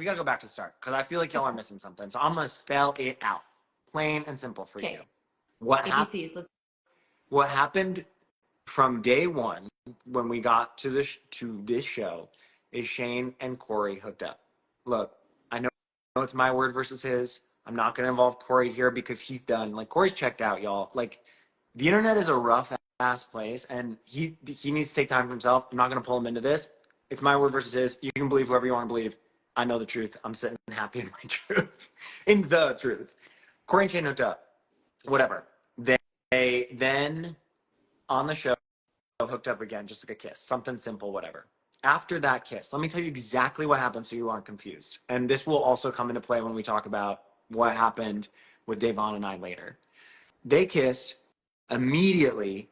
we gotta go back to the start because I feel like y'all are missing something. So I'm gonna spell it out, plain and simple for you. ABCs. What happened from day one when we got to this show is Shane and Corey hooked up. Look, I know it's my word versus his. I'm not going to involve Corey here because he's done. Like, Corey's checked out, y'all. Like, the internet is a rough ass place, and he needs to take time for himself. I'm not going to pull him into this. It's my word versus his. You can believe whoever you want to believe. I know the truth. I'm sitting happy in my truth, in the truth. Corey and Shane hooked up. Whatever. They then on the show hooked up again, just like a kiss, something simple, whatever. After that kiss, let me tell you exactly what happened so you aren't confused. And this will also come into play when we talk about what happened with Davon and I later. They kissed immediately.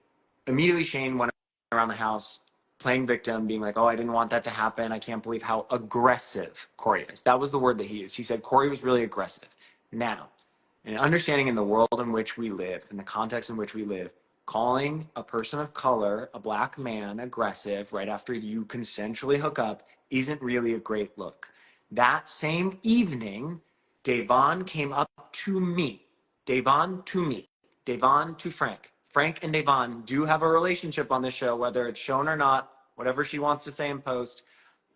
Shane went around the house playing victim, being like, oh, I didn't want that to happen. I can't believe how aggressive Corey is. That was the word that he used. He said Corey was really aggressive. Now, and understanding in the world in which we live, in the context in which we live, calling a person of color, a black man, aggressive right after you consensually hook up isn't really a great look. That same evening, Davon came up to me. Davon to Frank. Frank and Davon do have a relationship on this show, whether it's shown or not, whatever she wants to say in post.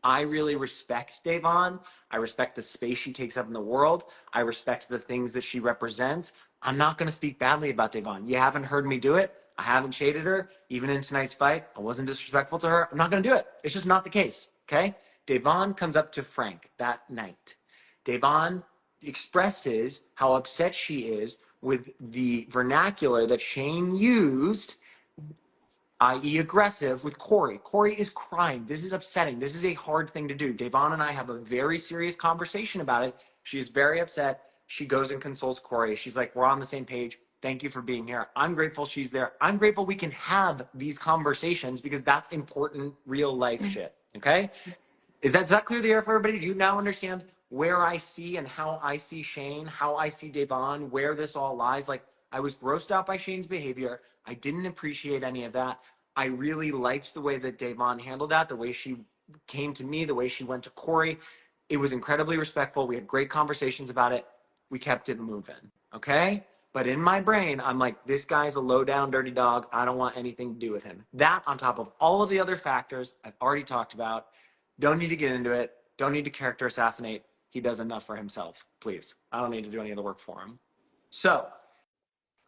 I really respect Davon. I respect the space she takes up in the world. I respect the things that she represents. I'm not going to speak badly about Davon. You haven't heard me do it. I haven't shaded her. Even in tonight's fight, I wasn't disrespectful to her. I'm not going to do it. It's just not the case, okay? Davon comes up to Frank that night. Davon expresses how upset she is with the vernacular that Shane used, i.e. aggressive, with Corey. Corey is crying. This is upsetting. This is a hard thing to do. Davon and I have a very serious conversation about it. She is very upset. She goes and consoles Corey. She's like, we're on the same page. Thank you for being here. I'm grateful she's there. I'm grateful we can have these conversations because that's important real life shit, okay? Is that clear the air for everybody? Do you now understand where I see and how I see Shane, how I see Davon, where this all lies? Like, I was grossed out by Shane's behavior. I didn't appreciate any of that. I really liked the way that Davon handled that, the way she came to me, the way she went to Corey. It was incredibly respectful. We had great conversations about it. We kept it moving, okay? But in my brain, I'm like, this guy's a low-down, dirty dog. I don't want anything to do with him. That on top of all of the other factors I've already talked about. Don't need to get into it. Don't need to character assassinate. He does enough for himself, please. I don't need to do any of the work for him. So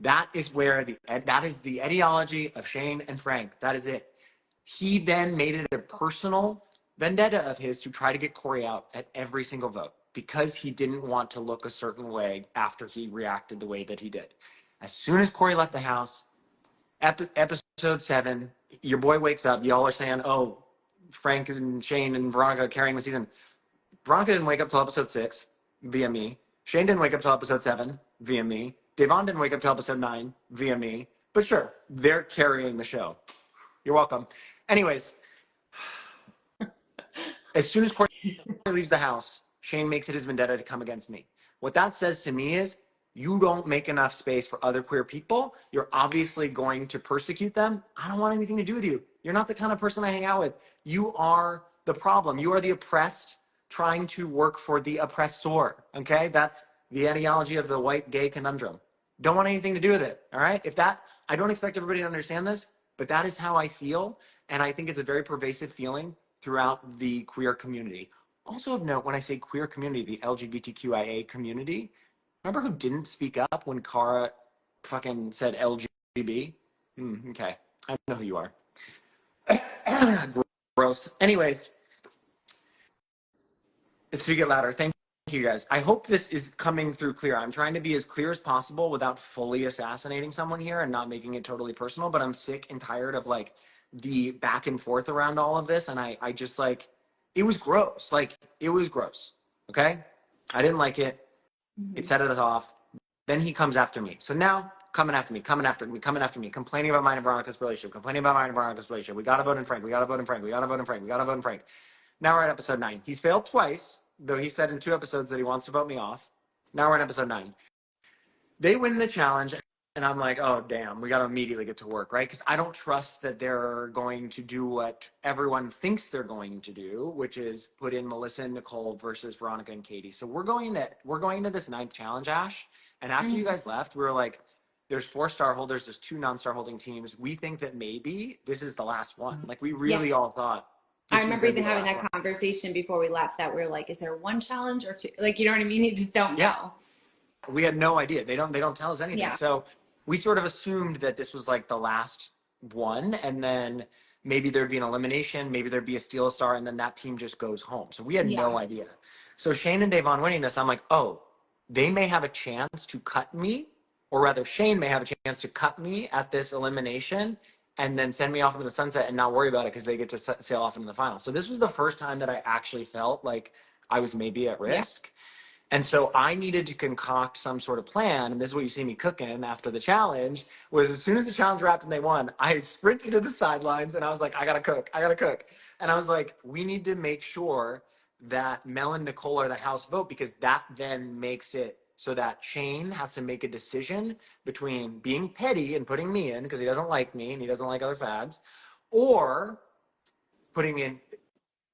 that is where that is the ideology of Shane and Frank. That is it. He then made it a personal vendetta of his to try to get Corey out at every single vote because he didn't want to look a certain way after he reacted the way that he did. As soon as Corey left the house, episode 7, your boy wakes up. Y'all are saying, oh, Frank and Shane and Veronica carrying the season. Veronica didn't wake up till episode 6 via me. Shane didn't wake up till episode 7 via me. Davon didn't wake up till episode 9 via me. But sure, they're carrying the show. You're welcome. Anyways, as soon as Corey leaves the house, Shane makes it his vendetta to come against me. What that says to me is, you don't make enough space for other queer people. You're obviously going to persecute them. I don't want anything to do with you. You're not the kind of person I hang out with. You are the problem. You are the oppressed trying to work for the oppressor, okay? That's the ideology of the white gay conundrum. Don't want anything to do with it, all right? I don't expect everybody to understand this, but that is how I feel, and I think it's a very pervasive feeling throughout the queer community. Also of note, when I say queer community, the LGBTQIA community, remember who didn't speak up when Cara fucking said LGB? Okay, I know who you are. Gross. Anyways, let's speak it louder. Thank you guys. I hope this is coming through clear. I'm trying to be as clear as possible without fully assassinating someone here and not making it totally personal, but I'm sick and tired of like the back and forth around all of this. And I just like, it was gross. Like, it was gross. Okay? I didn't like it. It set it off. Then he comes after me. So now, coming after me, complaining about mine and Veronica's relationship, We gotta vote in Frank. Now we're at episode 9. He's failed twice, though he said in 2 episodes that he wants to vote me off. Now we're in episode 9. They win the challenge, And I'm like, oh, damn, we got to immediately get to work, right? Because I don't trust that they're going to do what everyone thinks they're going to do, which is put in Melissa and Nicole versus Veronica and Katie. So we're going to this ninth challenge, Ash. And after you guys left, we were like, there's 4 star holders, there's 2 non-star holding teams. We think that maybe this is the last one. Like we really all thought I remember even having that conversation before we left that we were like, is there 1 challenge or 2? Like, you know what I mean? You just don't know. We had no idea. They don't tell us anything. So we sort of assumed that this was like the last one, and then maybe there'd be an elimination, maybe there'd be a steal star, and then that team just goes home. So we had no idea. So Shane and Davon winning this, I'm like, oh, they may have a chance to cut me, or rather Shane may have a chance to cut me at this elimination and then send me off into the sunset and not worry about it because they get to sail off into the final. So this was the first time that I actually felt like I was maybe at risk. And so I needed to concoct some sort of plan. And this is what you see me cooking after the challenge, was as soon as the challenge wrapped and they won, I sprinted to the sidelines and I was like, I gotta cook. And I was like, we need to make sure that Mel and Nicole are the house vote, because that then makes it so that Shane has to make a decision between being petty and putting me in because he doesn't like me and he doesn't like other fads, or putting in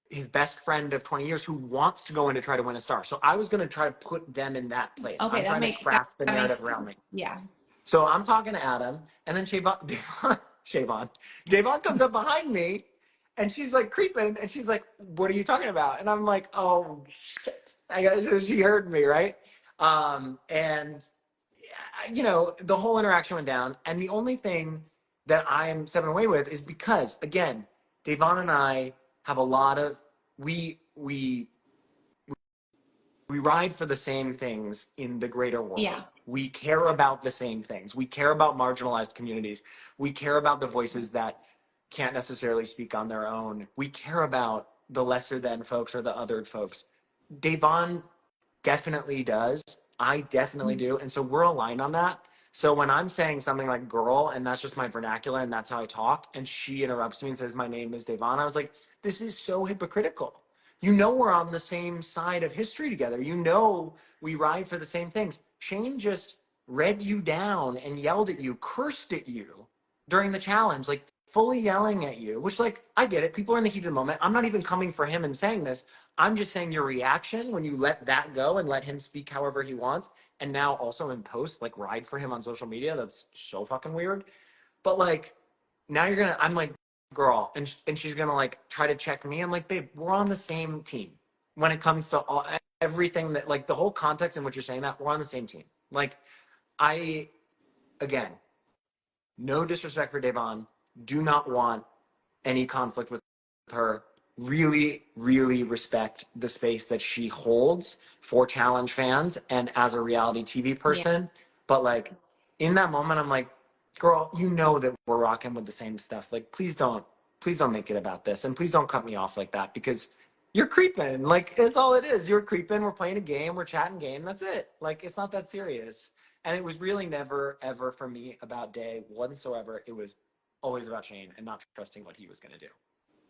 his best friend of 20 years who wants to go in to try to win a star. So I was going to try to put them in that place. Okay, I'm trying to craft the narrative around me. Yeah. So I'm talking to Adam, and then Davon comes up behind me, and she's like creeping, and she's like, what are you talking about? And I'm like, oh, shit. She heard me, right? And, you know, the whole interaction went down. And the only thing that I'm stepping away with is because, again, Davon and I have a lot of, we ride for the same things in the greater world. Yeah. We care about the same things. We care about marginalized communities. We care about the voices that can't necessarily speak on their own. We care about the lesser than folks or the othered folks. Davon definitely does. I definitely do. And so we're aligned on that. So when I'm saying something like girl, and that's just my vernacular and that's how I talk, and she interrupts me and says, my name is Davon, I was like, this is so hypocritical. You know, we're on the same side of history together. You know, we ride for the same things. Shane just read you down and yelled at you, cursed at you during the challenge, like fully yelling at you, which, like, I get it. People are in the heat of the moment. I'm not even coming for him and saying this. I'm just saying your reaction when you let that go and let him speak however he wants, and now also in post, like, ride for him on social media. That's so fucking weird. But, like, now I'm like, girl, and she's gonna like try to check me. I'm like, babe, we're on the same team when it comes to everything that, like, the whole context in which you're saying that, we're on the same team. Like, again, no disrespect for Davon, do not want any conflict with her. Really, really respect the space that she holds for challenge fans and as a reality TV person. But, like, in that moment, I'm like, girl, you know that we're rocking with the same stuff. Like, please don't make it about this, and please don't cut me off like that, because you're creeping. Like, it's all it is. You're creeping. We're playing a game. We're chatting game. That's it. Like, it's not that serious. And it was really never, ever for me about Day whatsoever. It was always about Shane and not trusting what he was going to do.